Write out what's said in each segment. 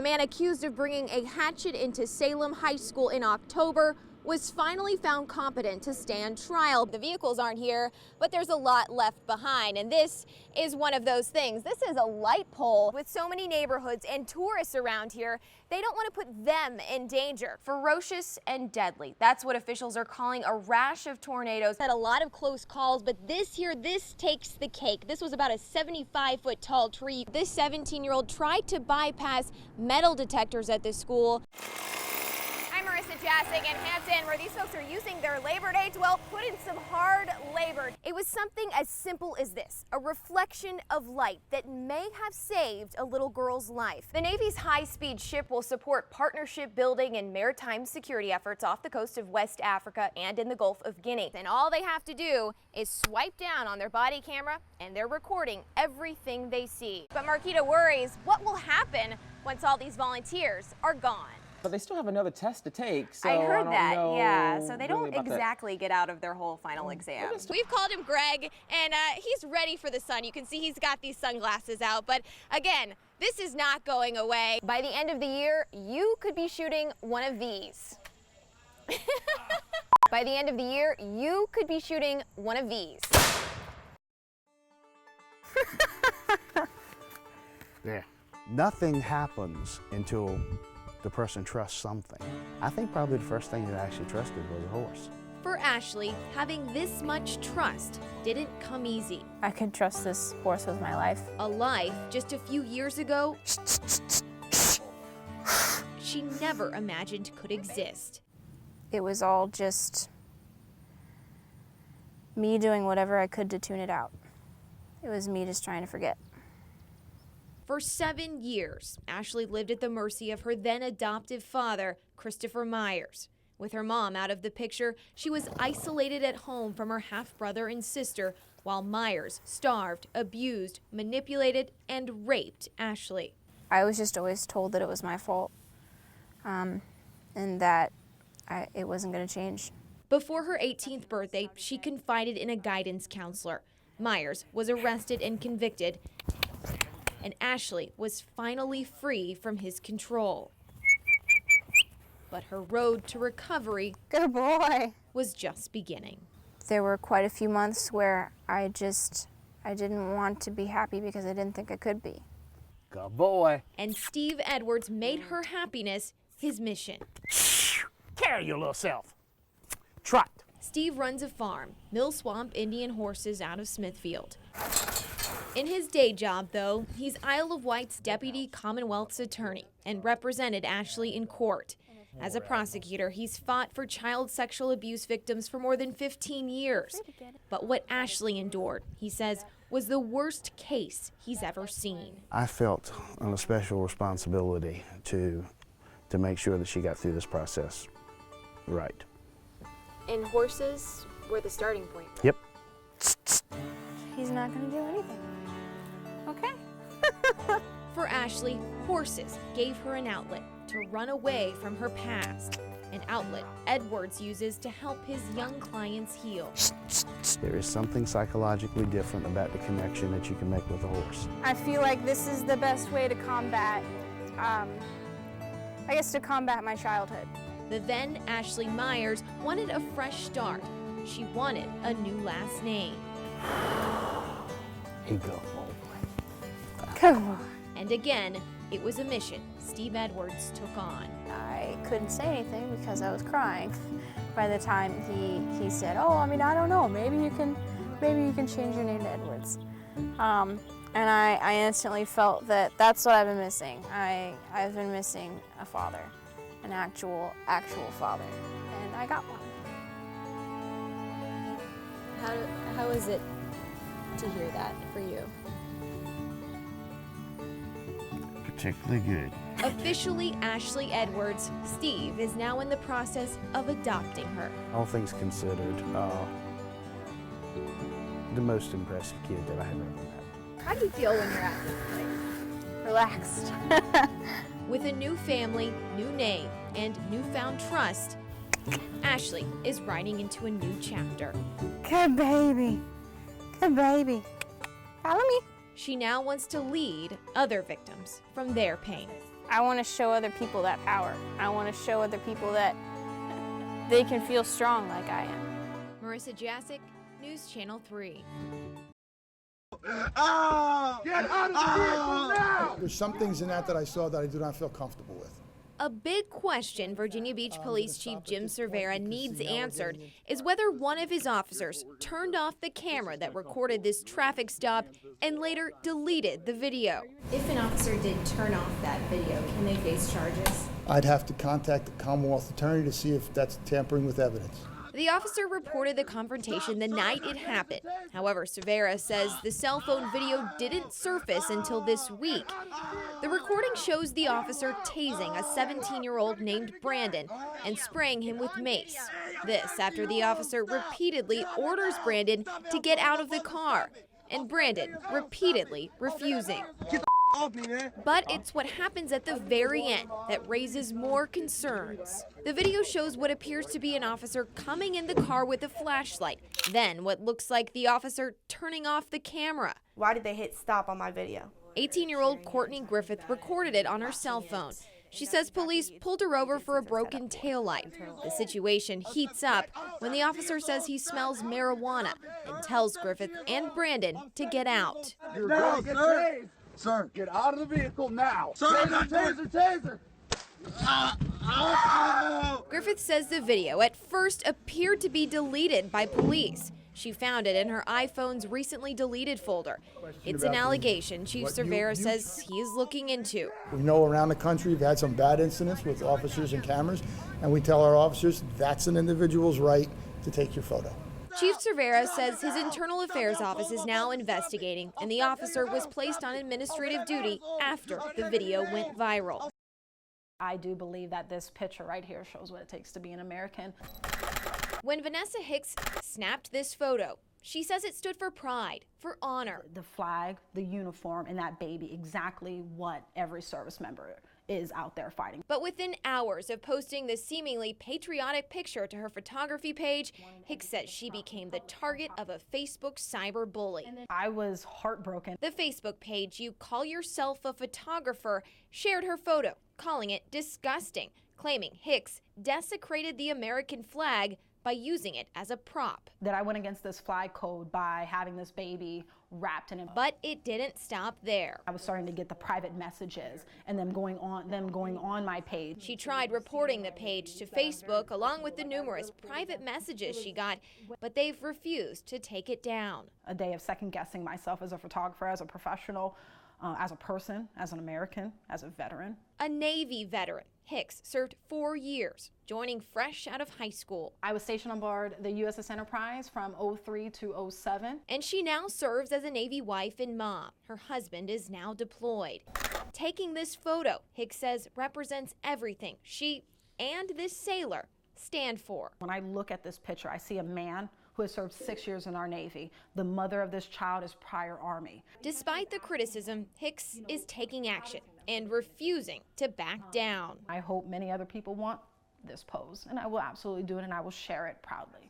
man accused of bringing a hatchet into Salem High School in October was finally found competent to stand trial. The vehicles aren't here, but there's a lot left behind, and this is one of those things. This is a light pole. With so many neighborhoods and tourists around here, they don't want to put them in danger. Ferocious and deadly. That's what officials are calling a rash of tornadoes. Had a lot of close calls, but this takes the cake. This was about a 75-foot tall tree. This 17-year-old tried to bypass metal detectors at the school. I'm Marissa Jasek in Hampton, where these folks are using their Labor Day to, well, put in some hard labor. It was something as simple as this, a reflection of light that may have saved a little girl's life. The Navy's high-speed ship will support partnership building and maritime security efforts off the coast of West Africa and in the Gulf of Guinea. And all they have to do is swipe down on their body camera, and they're recording everything they see. But Marquita worries what will happen once all these volunteers are gone. But they still have another test to take, so I heard that, know yeah. So they really don't exactly get out of their whole final exam. We've called him Greg, and he's ready for the sun. You can see he's got these sunglasses out, but again, this is not going away. By the end of the year, you could be shooting one of these. By the end of the year, you could be shooting one of these. Yeah. Nothing happens until the person trusts something. I think probably the first thing that I actually trusted was a horse. For Ashley, having this much trust didn't come easy. I could trust this horse with my life. A life just a few years ago she never imagined could exist. It was all just me doing whatever I could to tune it out. It was me just trying to forget. For 7 years, Ashley lived at the mercy of her then adoptive father, Christopher Myers. With her mom out of the picture, she was isolated at home from her half-brother and sister, while Myers starved, abused, manipulated, and raped Ashley. I was just always told that it was my fault, and that it wasn't going to change. Before her 18th birthday, she confided in a guidance counselor. Myers was arrested and convicted, and Ashley was finally free from his control. But her road to recovery, Good boy, was just beginning. There were quite a few months where I didn't want to be happy because I didn't think I could be. Good boy. And Steve Edwards made her happiness his mission. Carry your little self. Trot. Steve runs a farm, Mill Swamp Indian horses out of Smithfield. In his day job, though, he's Isle of Wight's deputy Commonwealth's attorney and represented Ashley in court. As a prosecutor, he's fought for child sexual abuse victims for more than 15 years. But what Ashley endured, he says, was the worst case he's ever seen. I felt a special responsibility to make sure that she got through this process right. And horses were the starting point. Yep. He's not going to do anything. Okay. For Ashley, horses gave her an outlet to run away from her past, an outlet Edwards uses to help his young clients heal. There is something psychologically different about the connection that you can make with a horse. I feel like this is the best way to combat, to combat my childhood. The then Ashley Myers wanted a fresh start. She wanted a new last name. Here you go. Come on. And again, it was a mission Steve Edwards took on. I couldn't say anything because I was crying by the time he said, I don't know, maybe you can change your name to Edwards. And I instantly felt that that's what I've been missing. I've been missing a father, an actual father, and I got one. How is it to hear that for you? Particularly good. Officially Ashley Edwards, Steve is now in the process of adopting her. All things considered, the most impressive kid that I have ever met. How do you feel when you're at this place? Relaxed. With a new family, new name, and newfound trust, Ashley is riding into a new chapter. Good baby. Good baby. Follow me. She now wants to lead other victims from their pain. I want to show other people that power. I want to show other people that they can feel strong like I am. Marissa Jasek, News Channel 3. Oh! Get out of the vehicle now! There's some things in that I saw that I do not feel comfortable with. A big question Virginia Beach Police Chief Jim Cervera needs answered is whether one of his officers turned off the camera that recorded this traffic stop and later deleted the video. If an officer did turn off that video, can they face charges? I'd have to contact the Commonwealth attorney to see if that's tampering with evidence. The officer reported the confrontation the night it happened. However, Cervera says the cell phone video didn't surface until this week. The recording shows the officer tasing a 17-year-old named Brandon and spraying him with mace. This after the officer repeatedly orders Brandon to get out of the car, and Brandon repeatedly refusing. Off me, man. But it's what happens at the very end that raises more concerns. The video shows what appears to be an officer coming in the car with a flashlight, then what looks like the officer turning off the camera. Why did they hit stop on my video? 18-year-old Courtney Griffith recorded it on her cell phone. She says police pulled her over for a broken taillight. The situation heats up when the officer says he smells marijuana and tells Griffith and Brandon to get out. Now, sir. Sir, get out of the vehicle now. Sir, taser. Griffith says the video at first appeared to be deleted by police. She found it in her iPhone's recently deleted folder. It's an allegation Chief Cervera says he is looking into. We know around the country we've had some bad incidents with officers and cameras, and we tell our officers that's an individual's right to take your photo. Chief Cervera says his internal affairs office is now investigating, and the officer was placed on administrative duty after the video went viral. I do believe that this picture right here shows what it takes to be an American. When Vanessa Hicks snapped this photo, she says it stood for pride, for honor. The flag, the uniform, and that baby, exactly what every service member is out there fighting. But within hours of posting this seemingly patriotic picture to her photography page, Hicks says she became the target of a Facebook cyber bully. I was heartbroken. The Facebook page You Call Yourself a Photographer shared her photo, calling it disgusting, claiming Hicks desecrated the American flag by using it as a prop. That I went against this flag code by having this baby wrapped in it. But it didn't stop there. I was starting to get the private messages and them going on my page. She tried reporting the page to Facebook along with the numerous private messages she got, but they've refused to take it down. A day of second guessing myself as a photographer, as a professional, as a person, as an American, as a veteran. A Navy veteran, Hicks served 4 years, joining fresh out of high school. I was stationed on board the USS Enterprise from 03 to 07. And she now serves as a Navy wife and mom. Her husband is now deployed. Taking this photo, Hicks says, represents everything she and this sailor stand for. When I look at this picture, I see a man who has served 6 years in our Navy. The mother of this child is prior Army. Despite the criticism, Hicks is taking action and refusing to back down. I hope many other people want this pose, and I will absolutely do it, and I will share it proudly.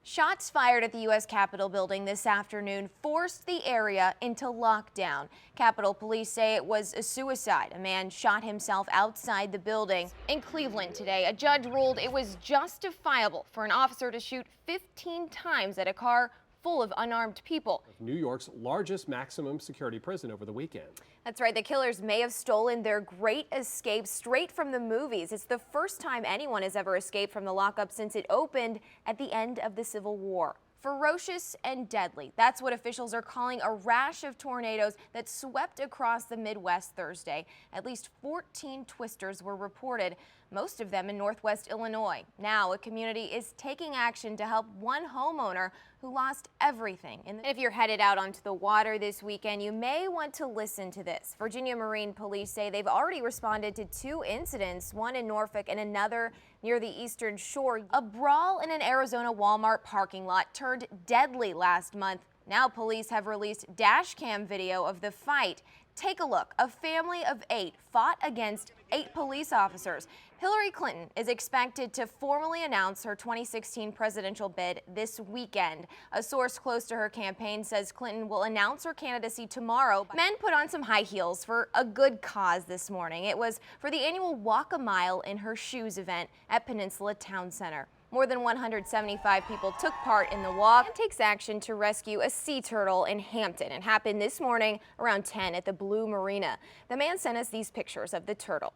Shots fired at the U.S. Capitol building this afternoon forced the area into lockdown. Capitol Police say it was a suicide. A man shot himself outside the building. In Cleveland today, a judge ruled it was justifiable for an officer to shoot 15 times at a car full of unarmed people. New York's largest maximum security prison over the weekend. That's right. The killers may have stolen their great escape straight from the movies. It's the first time anyone has ever escaped from the lockup since it opened at the end of the Civil War. Ferocious and deadly. That's what officials are calling a rash of tornadoes that swept across the Midwest Thursday. At least 14 twisters were reported, most of them in Northwest Illinois. Now a community is taking action to help one homeowner who lost everything. And if you're headed out onto the water this weekend, you may want to listen to this. Virginia Marine Police say they've already responded to 2 incidents, one in Norfolk and another near the eastern shore. A brawl in an Arizona Walmart parking lot turned deadly last month. Now police have released dash cam video of the fight. Take a look. A family of 8 fought against 8 police officers. Hillary Clinton is expected to formally announce her 2016 presidential bid this weekend. A source close to her campaign says Clinton will announce her candidacy tomorrow. Men put on some high heels for a good cause this morning. It was for the annual Walk a Mile in Her Shoes event at Peninsula Town Center. More than 175 people took part in the walk and takes action to rescue a sea turtle in Hampton. It happened this morning around 10 at the Blue Marina. The man sent us these pictures of the turtle.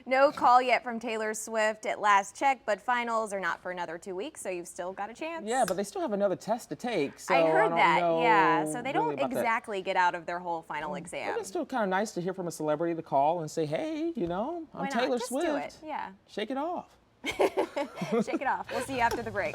No call yet from Taylor Swift at last check, but finals are not for another 2 weeks, so you've still got a chance. Yeah, but they still have another test to take. So I heard don't that, know yeah. So they really don't about that. exactly get out of their whole final exam. But it's still kind of nice to hear from a celebrity to call and say, hey, you know, I'm Why not? Taylor Just Swift. do it, yeah. Shake it off. Shake it off. We'll see you after the break.